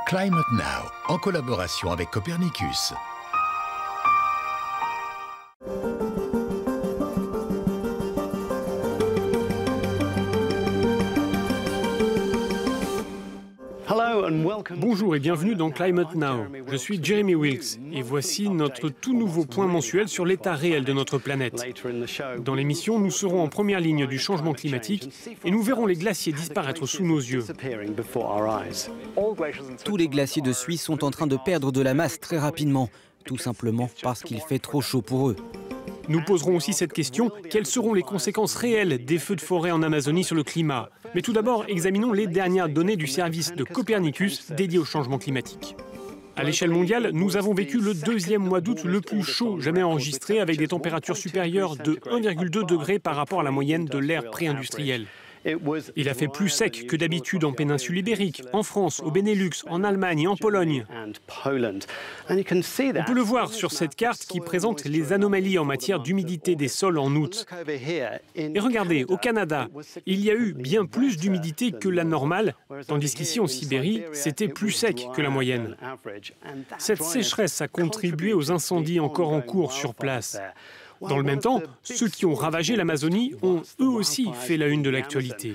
Climate Now, en collaboration avec Copernicus. Bonjour et bienvenue dans Climate Now. Je suis Jeremy Wilkes et voici notre tout nouveau point mensuel sur l'état réel de notre planète. Dans l'émission, nous serons en première ligne du changement climatique et nous verrons les glaciers disparaître sous nos yeux. Tous les glaciers de Suisse sont en train de perdre de la masse très rapidement, tout simplement parce qu'il fait trop chaud pour eux. Nous poserons aussi cette question, quelles seront les conséquences réelles des feux de forêt en Amazonie sur le climat? Mais tout d'abord, examinons les dernières données du service de Copernicus dédié au changement climatique. À l'échelle mondiale, nous avons vécu le deuxième mois d'août le plus chaud jamais enregistré avec des températures supérieures de 1,2 degrés par rapport à la moyenne de l'ère pré-industrielle. Il a fait plus sec que d'habitude en péninsule ibérique, en France, au Benelux, en Allemagne et en Pologne. On peut le voir sur cette carte qui présente les anomalies en matière d'humidité des sols en août. Et regardez, au Canada, il y a eu bien plus d'humidité que la normale, tandis qu'ici en Sibérie, c'était plus sec que la moyenne. Cette sécheresse a contribué aux incendies encore en cours sur place. Dans le même temps, ceux qui ont ravagé l'Amazonie ont eux aussi fait la une de l'actualité.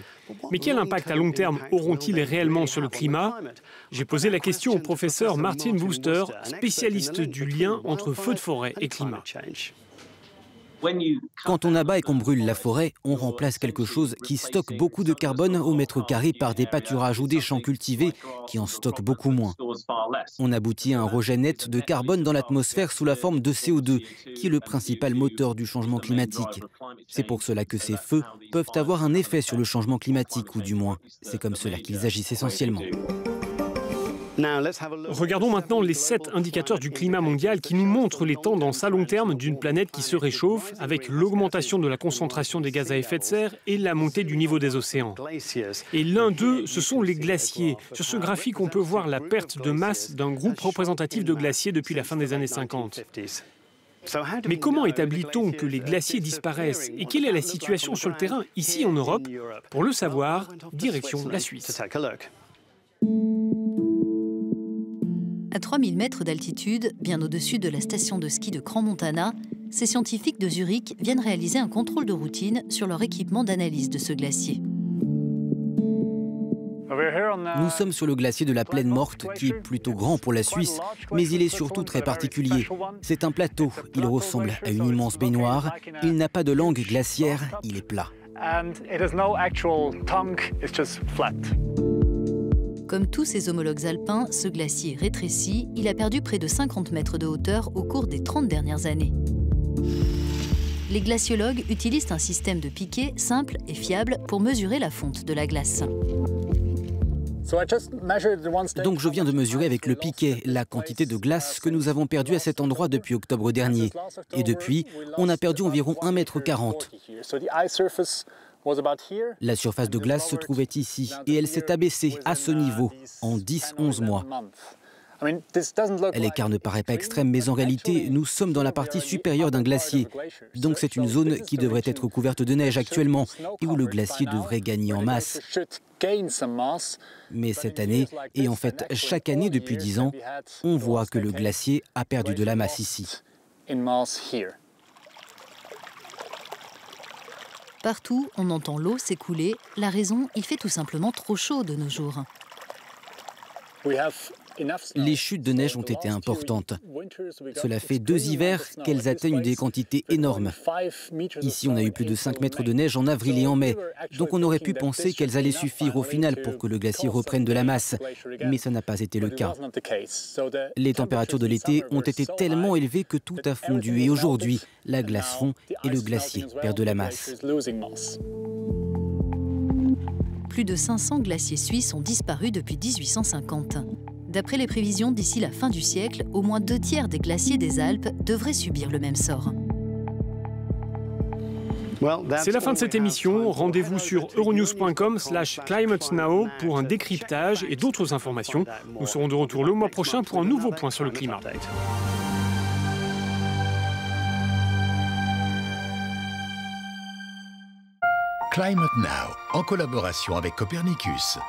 Mais quel impact à long terme auront-ils réellement sur le climat? J'ai posé la question au professeur Martin Wooster, spécialiste du lien entre feux de forêt et climat. Quand on abat et qu'on brûle la forêt, on remplace quelque chose qui stocke beaucoup de carbone au mètre carré par des pâturages ou des champs cultivés qui en stockent beaucoup moins. On aboutit à un rejet net de carbone dans l'atmosphère sous la forme de CO2, qui est le principal moteur du changement climatique. C'est pour cela que ces feux peuvent avoir un effet sur le changement climatique, ou du moins, c'est comme cela qu'ils agissent essentiellement. Regardons maintenant les 7 indicateurs du climat mondial qui nous montrent les tendances à long terme d'une planète qui se réchauffe avec l'augmentation de la concentration des gaz à effet de serre et la montée du niveau des océans. Et l'un d'eux, ce sont les glaciers. Sur ce graphique, on peut voir la perte de masse d'un groupe représentatif de glaciers depuis la fin des années 50. Mais comment établit-on que les glaciers disparaissent et quelle est la situation sur le terrain ici en Europe? Pour le savoir, direction la Suisse. À 3000 mètres d'altitude, bien au-dessus de la station de ski de Crans-Montana, ces scientifiques de Zurich viennent réaliser un contrôle de routine sur leur équipement d'analyse de ce glacier. Nous sommes sur le glacier de la Plaine Morte, qui est plutôt grand pour la Suisse, mais il est surtout très particulier. C'est un plateau, il ressemble à une immense baignoire, il n'a pas de langue glaciaire, il est plat. Comme tous ses homologues alpins, ce glacier rétréci, il a perdu près de 50 mètres de hauteur au cours des 30 dernières années. Les glaciologues utilisent un système de piquet simple et fiable pour mesurer la fonte de la glace. Donc je viens de mesurer avec le piquet la quantité de glace que nous avons perdue à cet endroit depuis octobre dernier. Et depuis, on a perdu environ 1,40 m. La surface de glace se trouvait ici et elle s'est abaissée à ce niveau en 10-11 mois. L'écart ne paraît pas extrême, mais en réalité, nous sommes dans la partie supérieure d'un glacier. Donc c'est une zone qui devrait être couverte de neige actuellement et où le glacier devrait gagner en masse. Mais cette année, et en fait chaque année depuis 10 ans, on voit que le glacier a perdu de la masse ici. Partout, on entend l'eau s'écouler. La raison, il fait tout simplement trop chaud de nos jours. Les chutes de neige ont été importantes. Cela fait 2 hivers qu'elles atteignent des quantités énormes. Ici, on a eu plus de 5 mètres de neige en avril et en mai. Donc on aurait pu penser qu'elles allaient suffire au final pour que le glacier reprenne de la masse. Mais ça n'a pas été le cas. Les températures de l'été ont été tellement élevées que tout a fondu. Et aujourd'hui, la glace fond et le glacier perd de la masse. Plus de 500 glaciers suisses ont disparu depuis 1850. D'après les prévisions, d'ici la fin du siècle, au moins 2 tiers des glaciers des Alpes devraient subir le même sort. C'est la fin de cette émission. Rendez-vous sur euronews.com/climatenow pour un décryptage et d'autres informations. Nous serons de retour le mois prochain pour un nouveau point sur le climat. Climate Now, en collaboration avec Copernicus.